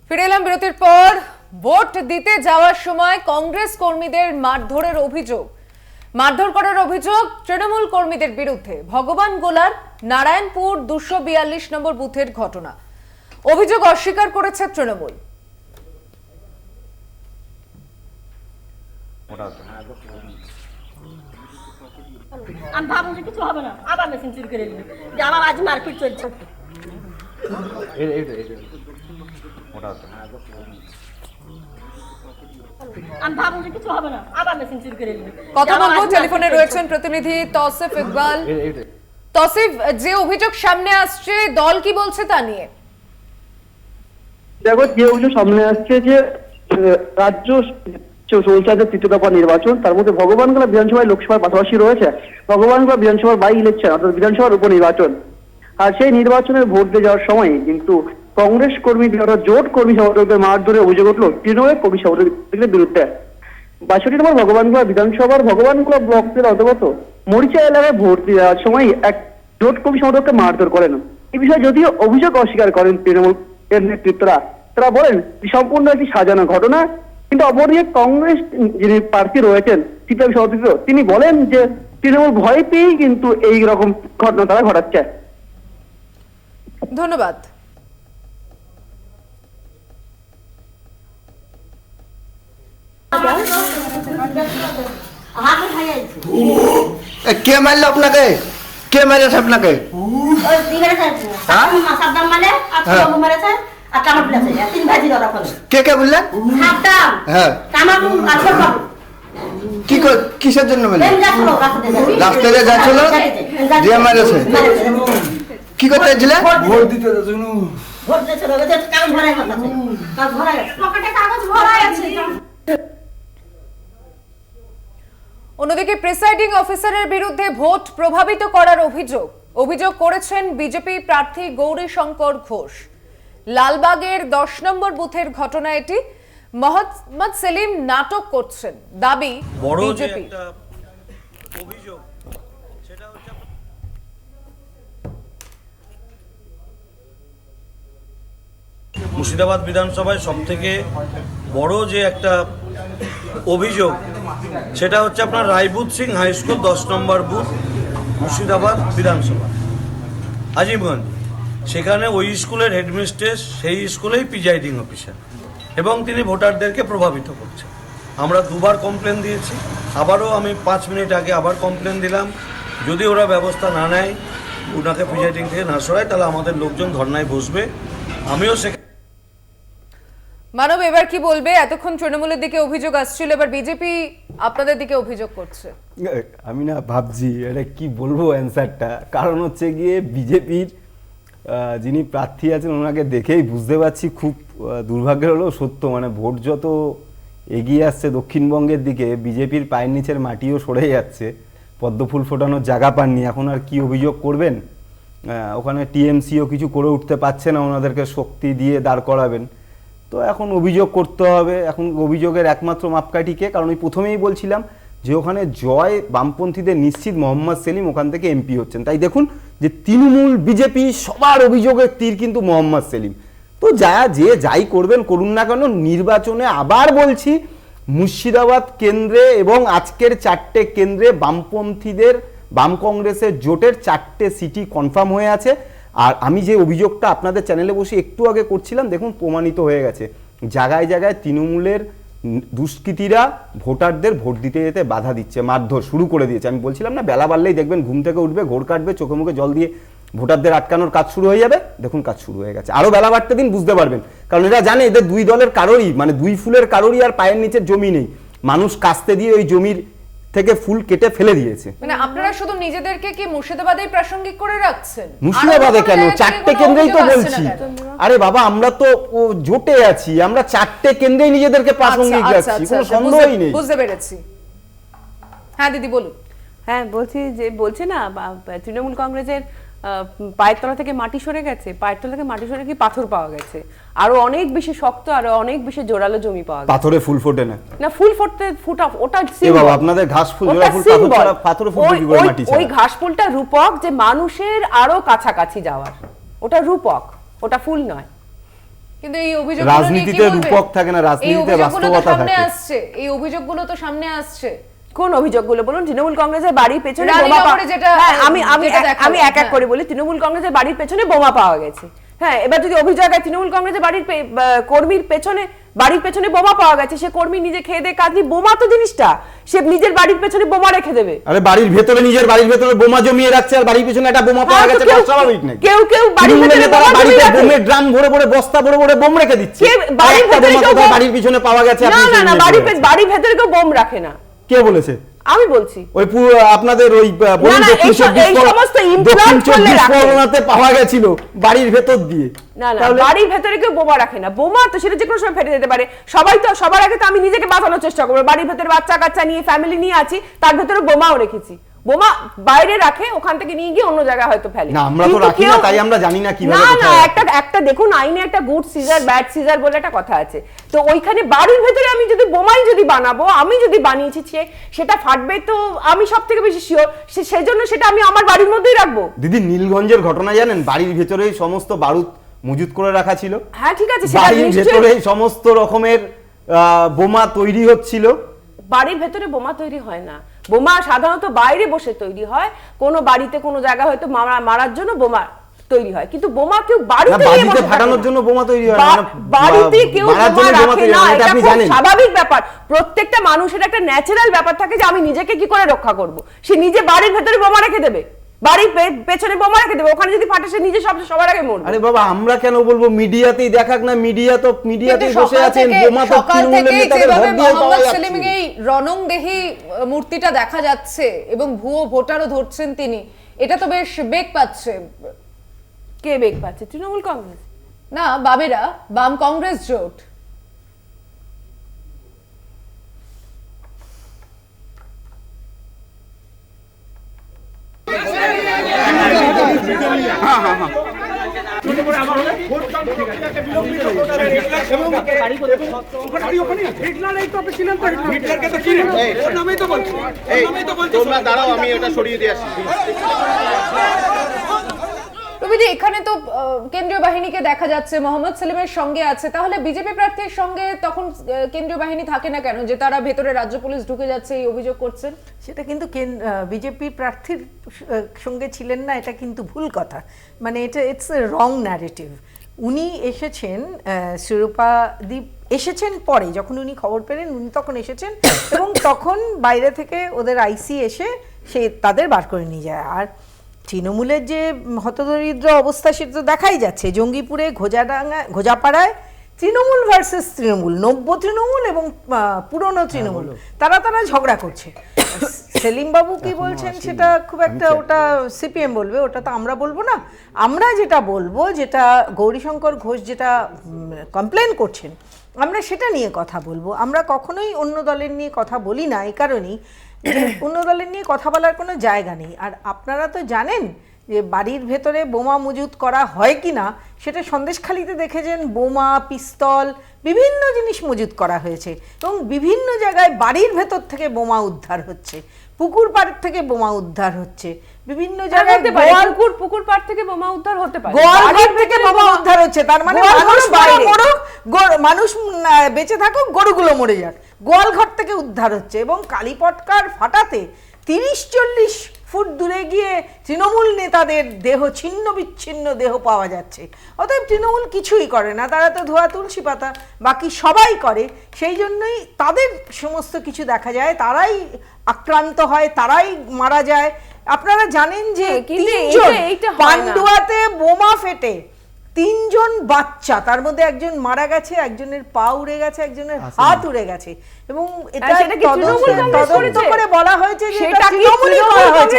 ফিরে এলাম বিরতির পর। ভোট দিতে যাওয়ার সময় কংগ্রেস কর্মীদের মারধরের অভিযোগ, মারধর করার অভিযোগ তৃণমূল কর্মীদের বিরুদ্ধে ভগবান গোলার নারায়ণপুর 242 নম্বর বুথের ঘটনা। অভিযোগ অস্বীকার করেছে তৃণমূল। আমি ভাবলাম যে কিছু হবে না, আবার মেশিন চুরি করে দিল, যে আবার আজ মারপিট চলছে। আমি ভাবলাম যে কিছু হবে না, আবার মেশিন চুরি করে দিল। কথা বলবো, টেলিফোনে রয়েছেন প্রতিনিধি তৌসিফ ইকবাল। তৌসিফ, যে অভিযোগ সামনে আসছে দল কি বলছে তা নিয়ে? দেখো, যে অভিযোগ সামনে আসছে যে রাজ্য চলছে তৃতীয় দফা নির্বাচন, তার মধ্যে ভগবানগোলা বিধানসভায় লোকসভার পাশাপাশি রয়েছে ভগবানগোলা বিধানসভার বাই ইলেকশন অর্থাৎ বিধানসভার উপনির্বাচন। আর সেই নির্বাচনের ভোট দিয়ে যাওয়ার সময় কিন্তু কংগ্রেস কর্মীদের অর্থাৎ জোট কর্মী সমর্থকদের মারধরের অভিযোগ উঠলো তৃণমূলের কর্মী সমর্থকদের বিরুদ্ধে। 62 নম্বর ভগবানগোলা বিধানসভার ভগবানগোলা ব্লকের অন্তর্গত মরিচা এলাকায় ভোট দিয়ে যাওয়ার সময় এক জোট কর্মী সমর্থককে মারধর করেন। এই বিষয়ে যদিও অভিযোগ অস্বীকার করেন তৃণমূল নেতৃত্বরা, তারা বলেন সম্পূর্ণ একটি সাজানো ঘটনা। কিন্তু অপরদিকে কংগ্রেস যিনি প্রার্থী রয়েছেন সিপিএম সভাপতি, তিনি বলেন যে তৃণমূল ভয় পেয়েই কিন্তু এই রকম ঘটনা তারা ঘটাচ্ছে। ধন্যবাদ। কে মারলো আপনাকে? কে মেরেছে আপনাকে? কে কে বললেন? কি কিসের জন্য রাস্তা দিয়ে যাচ্ছিল দিয়ে মেরেছে? কি করতে যাচ্ছিলে? ভোট দিতে অন্যদিকে প্রিসাইডিং অফিসারের বিরুদ্ধে ভোট প্রভাবিত করার অভিযোগ করেছেন বিজেপি প্রার্থী গৌরীশঙ্কর ঘোষ। লালবাগের 10 নম্বর বুথের ঘটনা এটি। মোহাম্মদ সেলিম নাটক করছেন দাবি বিজেপি। অভিযোগ সেটা হচ্ছে মুর্শিদাবাদ বিধানসভায় সবথেকে বড় যে একটা অভিযোগ সেটা হচ্ছে আপনার রায়বুত সিং হাই স্কুল 10 নম্বর বুথ মুর্শিদাবাদ বিধানসভা আজিমগঞ্জ। সেখানে ওই স্কুলের হেডমিস্ট্রেস সেই স্কুলেই প্রিজাইডিং অফিসার এবং তিনি ভোটারদেরকে প্রভাবিত করছেন। আমরা দুবার কমপ্লেন দিয়েছি, আবারও আমি 5 মিনিট আগে আবার কমপ্লেন দিলাম। যদি ওরা ব্যবস্থা না নেয়, ওনাকে প্রিজাইডিং থেকে না সরায়, তাহলে আমাদের লোকজন ধর্নায় বসবে। আমিও মানব এবার কি বলবে? এতক্ষণ তৃণমূলের দিকে অভিযোগ আসছিল, এবার বিজেপি আপনাদের দিকে অভিযোগ করছে। আমি না ভাবছি এটা কি বলবো অ্যান্সারটা, কারণ হচ্ছে গিয়ে বিজেপির যিনি প্রার্থী আছেন ওনাকে দেখেই বুঝতে পারছি খুব দুর্ভাগ্যের হলেও সত্য, মানে ভোট যত এগিয়ে আসছে দক্ষিণবঙ্গের দিকে বিজেপির পায়ের নিচের মাটিও সরে যাচ্ছে, পদ্মফুল ফোটানোর জায়গা পাননি। এখন আর কি অভিযোগ করবেন? ওখানে টিএমসিও কিছু করে উঠতে পারছে না, ওনাদেরকে শক্তি দিয়ে দাঁড় করাবেন। তো এখন অভিযোগ করতে হবে। এখন অভিযোগের একমাত্র মাপকাঠিকে, কারণ আমি প্রথমেই বলছিলাম যে ওখানে জয় বামপন্থীদের নিশ্চিত, মোহাম্মদ সেলিম ওখান থেকে এমপি হচ্ছেন। তাই দেখুন যে তৃণমূল বিজেপি সবার অভিযোগের তীর কিন্তু মোহাম্মদ সেলিম। তো যাই করবেন করুন না কেন, নির্বাচনে আবার বলছি মুর্শিদাবাদ কেন্দ্রে এবং আজকের 4টে কেন্দ্রে বামপন্থীদের বাম কংগ্রেসের জোটের 4টে সিটি কনফার্ম হয়ে আছে। আর আমি যে অভিযোগটা আপনাদের চ্যানেলে বসে একটু আগে করছিলাম, দেখুন প্রমাণিত হয়ে গেছে। জায়গায় জায়গায় তৃণমূলের দুষ্কৃতীরা ভোটারদের ভোট দিতে যেতে বাধা দিচ্ছে, মারধর শুরু করে দিয়েছে। আমি বলছিলাম না, বেলা বাড়লেই দেখবেন ঘুম থেকে উঠবে, ঘোর কাটবে, চোখে মুখে জল দিয়ে ভোটারদের আটকানোর কাজ শুরু হয়ে যাবে। দেখুন কাজ শুরু হয়ে গেছে, আরও বেলা বাড়তে দিন, বুঝতে পারবেন। কারণ এরা জানে এদের দুই দলের কারোরই, মানে দুই ফুলের কারোরই আর পায়ের নিচের জমি নেই। মানুষ কাস্তে দিয়ে ওই জমির থেকে ফুল কেটে ফেলে দিয়েছে। মানে আপনারা শুধু নিজেদেরকে কি মুর্শিদাবাদেই প্রাসঙ্গিক করে রাখছেন? মুর্শিদাবাদে কেন? 4টে কেন্দ্রেই তো বলছি। আরে বাবা, আমরা তো জোটে আছি, আমরা 4টে কেন্দ্রেই নিজেদেরকে প্রাসঙ্গিক রাখছি, কোনো সন্দেহই নেই। বুঝতে পেরেছি। হ্যাঁ দিদি বলুন। হ্যাঁ বলছি যে বলছে না তৃণমূল কংগ্রেসের পায়ের তলা থেকে মাটি সরে গেছে, পায়ের তলা থেকে মাটি সরে কি পাথর পাওয়া গেছে, আরো অনেক বেশি শক্ত, আরো অনেক বেশি জোরালো জমি পাওয়া গেছে। পাথরে ফুল ফোটে না, না ফুল ফুটা ওটা সিম্বল। বাবা আপনাদের ঘাস ফুল জোড়া ফুল পাথরে ফুটবে কি করে মাটি ছাড়া? ওই ঘাস ফুলটা রূপক, যে মানুষের আরো কাছাকাছি যাওয়ার, ওটা রূপক, ওটা ফুল নয়। কিন্তু এই অভিযোগগুলো নিয়ে কি রাজনীতিতে বলবেন? রূপক থাকে না, এই রাজনীতিতে অভিযোগগুলো তো বাস্তবতা সামনে থাকে। আসছে, এই অভিযোগগুলো তো সামনে আসছে। কোন অভিযোগগুলো বলুন? তৃণমূল কংগ্রেসের বাড়ির পেছনে রানীনগরে বোমা পাওয়া- যেটা- হ্যাঁ, আমি আমি যেটা এক- দেখা আমি যায়, এক এক করে বলি। তৃণমূল কংগ্রেসের বাড়ির পেছনে বোমা পাওয়া গেছে। হ্যাঁ, এবার যদি অভিযোগ হয় তৃণমূল কংগ্রেসের বাড়ির কর্মীর পেছনে বোমা পাওয়া গেছে, সে কর্মী নিজে খেয়ে দিয়ে কাজ নিয়ে, বোমা তো জিনিসটা সে নিজের বাড়ির পেছনে বোমা রেখে দেবে। আরে বাড়ির ভেতরে, নিজের বাড়ির ভেতরে বোমা জমিয়ে রাখছে আর বাড়ির পিছনে একটা বোমা পাওয়া হ্যাঁ, তো গেছে, কেউ- এটা স্বাভাবিক নাকি? কেউ বাড়ির তৃণমূলের ভেতরে নেতারা বোমা বাড়িতে জমিয়ে রাখে। বোমের ড্রাম ভরে ভরে বস্তা ভরে ভরে বোম রেখে দিচ্ছে। কে বাড়ির একটা ভেতরে বোমা কেউ কোথায় বোম- বাড়ির পিছনে পাওয়া গেছে না আপনি না সেই না, নিয়ে বাড়ির বলছেন। বাড়ির ভেতরে কেউ বোম রাখে না, কে বলেছে? আমি বলছি। ওই পুরো আপনাদের ওই বলুন না, দক্ষিণ এই চব্বিশ সমস্ত পরগনা- influence দক্ষিণ করলে চব্বিশ রাখে। পরগনাতে পাওয়া গেছিল বাড়ির ভেতর দিয়ে। না না, তাহলে- বাড়ির ভেতরে কেউ বোমা রাখে না। বোমা তো সেটা যে কোনো সময় ফেটে যেতে পারে। সবাই তো, সবার আগে তো আমি নিজেকে বাঁচানোর চেষ্টা করবো। বাড়ির ভেতরে বাচ্চা কাচ্চা নিয়ে, ফ্যামিলি নিয়ে আছি, তার ভেতরে বোমাও রেখেছি। বোমা বাইরে রাখে, ওখান থেকে নিয়ে গিয়ে অন্য জায়গায় হয়তো ফেলে। না, আমরা তো কিন্তু রাখি না, কেউ- তাই আমরা জানি না কিভাবে না না, কোথায় রাখে। একটা দেখুন, আইনে একটা গুড সিজার ব্যাড সিজার বলে একটা কথা আছে। তো ওইখানে বাড়ির ভেতরে আমি যদি বোমাই যদি বানাবো, আমি যদি বানিয়েছি সেটা ফাটবে, তো আমি সব থেকে বেশি শিওর সেজন্য সেটা আমি আমার বাড়ির মধ্যেই রাখবো। দিদি, নীলগঞ্জের ঘটনা জানেন? বাড়ির ভেতরেই সমস্ত বারুদ মজুত করে রাখা ছিল। হ্যাঁ ঠিক আছে, সেটা বাড়ির নিশ্চয়ই ভেতরেই সমস্ত রকমের বোমা তৈরি হচ্ছিল। বাড়ির ভেতরে বোমা তৈরি হয় না। বোমা সাধারণত বাইরে বসে তৈরি হয়, কোনো বাড়িতে কোনো জায়গা হয়তো মারার জন্য বোমা তৈরি হয়, কিন্তু বোমা কেউ না, বাড়িতে নিয়ে বাড়িতে বসে থাকে ফাটানোর না। জন্য বোমা তৈরি হয় না, মানে বাড়িতে কেউ মারার বোমা জন্য বোমা রাখে তৈরি না, হয় না, এটা এটা আপনি খুব জানেন। স্বাভাবিক ব্যাপার। প্রত্যেকটা মানুষের একটা ন্যাচারাল ব্যাপার থাকে যে আমি নিজেকে কি করে রক্ষা করব। সে নিজে বাড়ির ভেতরে বোমা রেখে দেবে, বাড়ির পেছনে বোমা রেখে দেবে, ওখানে যদি ফাটে সে নিজে সবার আগে মরবে। আরে বাবা, আমরা কেন বলবো? মিডিয়াতেই দেখাক না, মিডিয়াতেই কিন্তু বসে সকাল আছেন, থেকে- বোমা তো সকাল তৃণমূলের থেকেই নেতাদের যেভাবে ঘর দিয়ে পাওয়া মোহাম্মদ যাচ্ছে। সেলিমের এই রণংদেহী মূর্তিটা দেখা যাচ্ছে এবং ভুয়ো ভোটারও ধরছেন তিনি, এটা তো বেশ বেগ পাচ্ছে। কে বেগ পাচ্ছে? তৃণমূল কংগ্রেস না, বামেরা, বাম কংগ্রেস জোট। তোমরা দাঁড়াও, আমি এটা সরিয়ে দিয়ে আসি। রবিদি, এখানে তো কেন্দ্রীয় বাহিনীকে দেখা যাচ্ছে, মোহাম্মদ সেলিমের সঙ্গে আছে, তাহলে বিজেপি প্রার্থীর সঙ্গে তখন কেন্দ্রীয় বাহিনী থাকে না কেন, যে তারা ভেতরে রাজ্য পুলিশ ঢুকে যাচ্ছে এই অভিযোগ করছেন? সেটা কিন্তু বিজেপির প্রার্থীর সঙ্গে ছিলেন না, এটা কিন্তু ভুল কথা। মানে এটা ইটস এ রং ন্যারেটিভ। উনি এসেছেন, শিরোপাদীপ এসেছেন পরে, যখন উনি খবর পেলেন উনি তখন এসেছেন, এবং তখন বাইরে থেকে ওদের আইসি এসে সে তাদের বার করে নিয়ে যায়। আর তৃণমূলের যে হতদরিদ্র অবস্থা সেটা তো দেখাই যাচ্ছে। জঙ্গিপুরে ঘোজাপাড়ায় তৃণমূল ভার্সেস তৃণমূল, নব্য তৃণমূল এবং পুরনো তৃণমূল, তারা ঝগড়া করছে। সেলিম বাবু কি বলছেন সেটা খুব একটা, ওটা সিপিএম বলবে, ওটা তো আমরা বলবো না। আমরা যেটা বলবো, যেটা গৌরীশঙ্কর ঘোষ যেটা কমপ্লেন করছেন, আমরা সেটা নিয়ে কথা বলবো। আমরা কখনোই অন্য দলের নিয়ে কথা বলি না, এই কারণেই যে অন্য দলের নিয়ে কথা বলার কোনো জায়গা নেই। আর আপনারা তো জানেন যে বাড়ির ভেতরে বোমা মজুত করা হয় কি না, সেটা সন্দেশখালিতে দেখেছেন, বোমা, পিস্তল, বিভিন্ন জিনিস মজুত করা হয়েছে, এবং বিভিন্ন জায়গায় বাড়ির ভেতর থেকে বোমা উদ্ধার হচ্ছে, পুকুর পাড় থেকে বোমা উদ্ধার হচ্ছে, বিভিন্ন জায়গায় পুকুর পাড় থেকে বোমা উদ্ধার হতে পারে, গোয়ালঘর থেকে বোমা উদ্ধার হচ্ছে। তার মানে মানুষ বেঁচে থাকুক, গরুগুলো মরে যাক, গোয়ালঘর থেকে উদ্ধার হচ্ছে। এবং কালীপটকার ফাটাতে 30-40 ফুট দূরে গিয়ে তৃণমূল নেতাদের দেহ, ছিন্ন বিচ্ছিন্ন দেহ পাওয়া যাচ্ছে। অতএব তৃণমূল কিছুই করে না, তারা তো ধোয়া তুলসী পাতা, বাকি সবাই করে। সেই জন্যই তাদের সমস্ত কিছু দেখা যায়, তারাই আক্রান্ত হয়, তারাই মারা যায়। আপনারা জানেন যে পান্ডুয়াতে বোমা ফেটে 3 জন বাচ্চা, তার মধ্যে একজন মারা গেছে, একজনের পা উড়ে গেছে, একজনের হাত উড়ে গেছে, এবং এটা তদন্ত করে বলা হয়েছে যে এটা তৃণমূলই করেছে।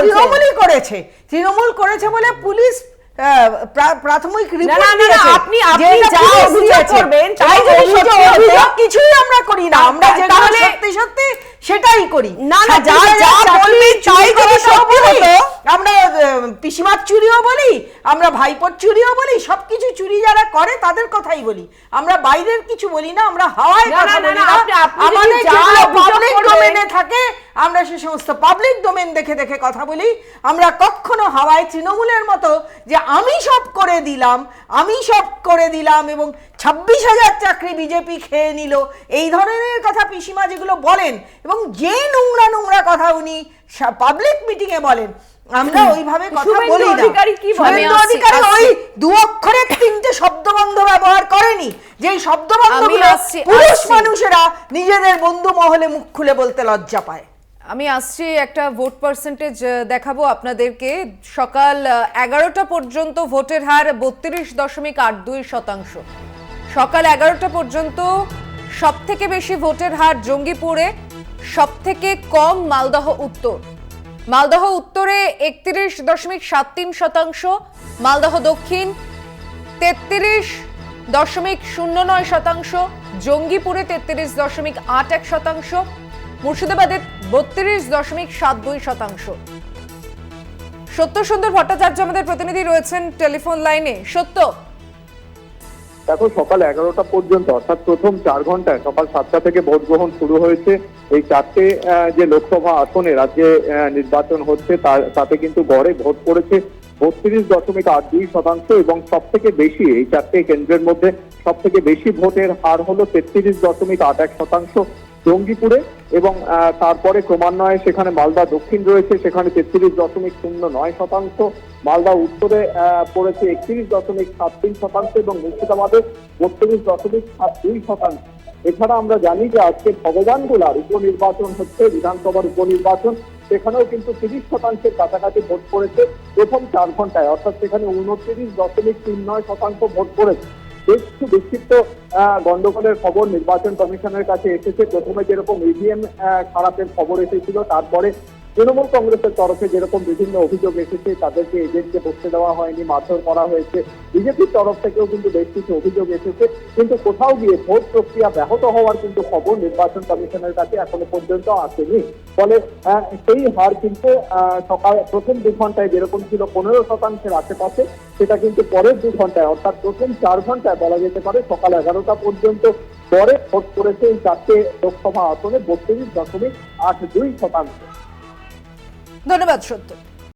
তৃণমূলই করেছে, তৃণমূল করেছে বলে পুলিশ প্রাথমিক রিপোর্ট দিয়েছে। আপনি যা অভিযোগ করবেন তাই যদি সত্যি হতো, কিছুই আমরা করি না, আমরা যেটা সত্যি সত্যি সেটাই করি। না না, যা বলবেন তাই যদি সত্যি হতো, আমরা পিসিমার চুরিও বলি, আমরা ভাইপোর চুরিও বলি, সবকিছু চুরি যারা করে তাদের কথাই বলি, আমরা বাইরের কিছু বলি না, আমরা হাওয়ায় না, কথা না, বলি না, না। আপনি যদি আমাদের যা যেগুলো অভিযোগ পাবলিক করবেন- ডোমেনে থাকে আমরা সে সমস্ত পাবলিক ডোমেন দেখে দেখে কথা বলি। আমরা কখনো হাওয়ায় তৃণমূলের মতো যে আমি সব করে দিলাম, আমি সব করে দিলাম এবং 26,000 চাকরি বিজেপি খেয়ে নিল, এই ধরনের কথা পিসিমা যেগুলো বলেন এবং যে নোংরা নোংরা কথা উনি পাবলিক মিটিং এ বলেন, আমরা ওইভাবে কথা শুভেন্দু বলি না। অধিকারী কি বলে? শুভেন্দু আমি অধিকারী আসছি। ওই 2 অক্ষরের 3টে শব্দবন্ধ ব্যবহার করেনি, যেই শব্দবন্ধগুলো আমি আসছি। পুরুষ মানুষেরা নিজেদের বন্ধু মহলে মুখ খুলে বলতে লজ্জা পায়। আমি আসছি, একটা ভোট পার্সেন্টেজ দেখাবো আপনাদেরকে। সকাল 11টা পর্যন্ত ভোটের হার 32.82%। সকাল 11টা পর্যন্ত সব থেকে বেশি ভোটের হার জঙ্গিপুরে, সব থেকে কম মালদহ উত্তর। মালদহ উত্তরে 31.73%, মালদহ দক্ষিণ 33.09%, জঙ্গিপুরে 33.81%, মুর্শিদাবাদে 32.72%। সত্য সুন্দর ভট্টাচার্য আমাদের প্রতিনিধি রয়েছেন টেলিফোন লাইনে। সত্য, দেখো, সকাল 11টা পর্যন্ত অর্থাৎ প্রথম 4 ঘন্টায় সকাল 7টা থেকে ভোট গ্রহণ শুরু হয়েছে। এই 4টে যে লোকসভা আসনে রাজ্যে নির্বাচন হচ্ছে তাতে কিন্তু গড়ে ভোট পড়েছে 32.82% এবং সব থেকে বেশি এই 4টে কেন্দ্রের মধ্যে সব থেকে বেশি ভোটের হার হলো 33.81% জঙ্গিপুরে এবং তারপরে ক্রমান্বয়ে সেখানে মালদা দক্ষিণ রয়েছে, সেখানে 33.09%, মালদা উত্তরে পড়েছে 31.73% এবং মুর্শিদাবাদে 32.72%। এছাড়া আমরা জানি যে আজকে ভগবানগোলার উপনির্বাচন হচ্ছে, বিধানসভার উপনির্বাচন, সেখানেও কিন্তু 30%-এর কাছাকাছি ভোট পড়েছে প্রথম 4 ঘন্টায়, অর্থাৎ সেখানে 29.39% ভোট পড়েছে। বেশ কিছু বিক্ষিপ্ত গন্ডগোলের খবর নির্বাচন কমিশনের কাছে এসেছে। প্রথমে যেরকম ইভিএম খারাপের খবর এসেছিল, তারপরে তৃণমূল কংগ্রেসের তরফে যেরকম বিভিন্ন অভিযোগ এসেছে, তাদেরকে এজেন্টকে বসতে দেওয়া হয়নি, মারধর করা হয়েছে। বিজেপির তরফ থেকেও কিন্তু বেশ কিছু অভিযোগ এসেছে, কিন্তু কোথাও গিয়ে ভোট প্রক্রিয়া ব্যাহত হওয়ার কিন্তু খবর নির্বাচন কমিশনের কাছে এখনো পর্যন্ত আসেনি। ফলে সেই হার কিন্তু সকাল প্রথম 2 ঘন্টায় যেরকম ছিল 15%-এর আশেপাশে, সেটা কিন্তু পরের 2 ঘন্টায় অর্থাৎ প্রথম 4 ঘন্টায় বলা যেতে পারে সকাল 11টা পর্যন্ত পরে ভোট পড়েছে এই 4টে লোকসভা আসনে 32.82%। ধন্যবাদ সত্য।